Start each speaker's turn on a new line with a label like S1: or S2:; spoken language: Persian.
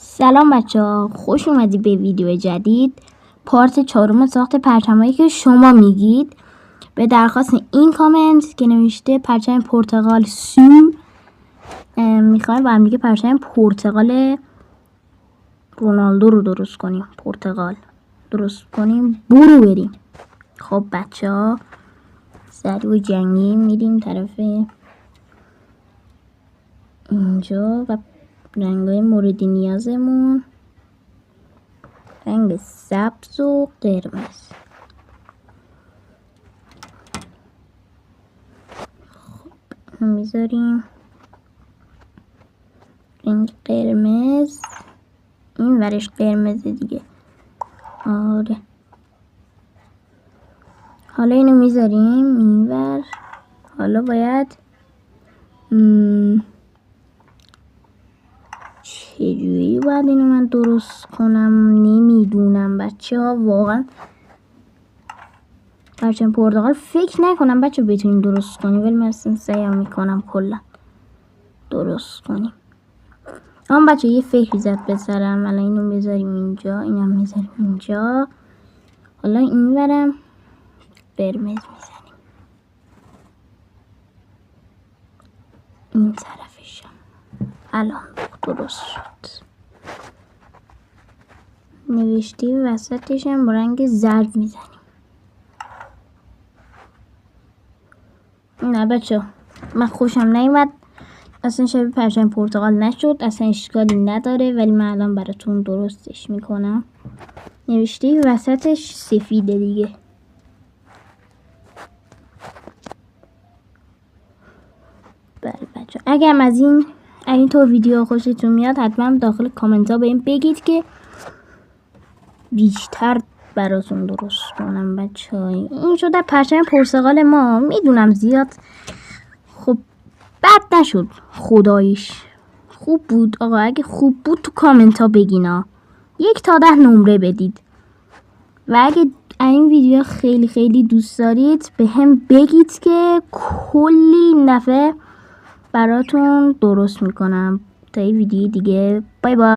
S1: سلام بچه‌ها، خوش اومدی به ویدیو جدید. پارت 4 ساخت پرچمایی که شما میگید به درخواست این کامنت که نوشته پرچم پرتغال سو. میخوایم با هم دیگه پرچم پرتغال رونالدو رو درست کنیم. پرتغال درست کنیم، برو بریم. خب بچه‌ها، سریع و جنگی میریم طرف اینجا و رنگای مورد نیازمون رنگ سبز و قرمز. خب میذاریم رنگ قرمز، این ورش قرمز دیگه. آره، حالا اینو میذاریم این ور. حالا باید چجوری باید اینو من درست کنم نمیدونم بچه ها. واقعا پرچم پرتغال فکر نکنم بچه بتونیم درست کنیم، ولی من اصلا سعیم میکنم کلا درست کنیم. اما بچه یه فکری زد به سرم. الان اینو بذاریم اینجا، اینم میذاریم اینجا. حالا این ورم قرمز میزنیم، این طرفش الان درست شد. نوشته وسطش هم با رنگ زرد میزنیم. نه بچه من خوشم نیومد، اصلا شبیه پرچم پرتغال نشد، اصلا اشکالی نداره، ولی من الان براتون درستش میکنم. نوشته وسطش سفیده دیگه. بله بچه، اگر از این طور ویدیو خوشتون میاد حتما داخل کامنت ها بهم بگید که بیشتر براتون درست کنم بچه های. این شده پرچم پرتغال ما. میدونم زیاد خب بد نشد، خداییش خوب بود. آقا اگه خوب بود تو کامنت ها بگینا، 1 تا 10 نمره بدید. و اگه این ویدیو خیلی خیلی دوست دارید به هم بگید که کلی این دفعه براتون درست میکنم. تا این ویدیو دیگه، بای بای.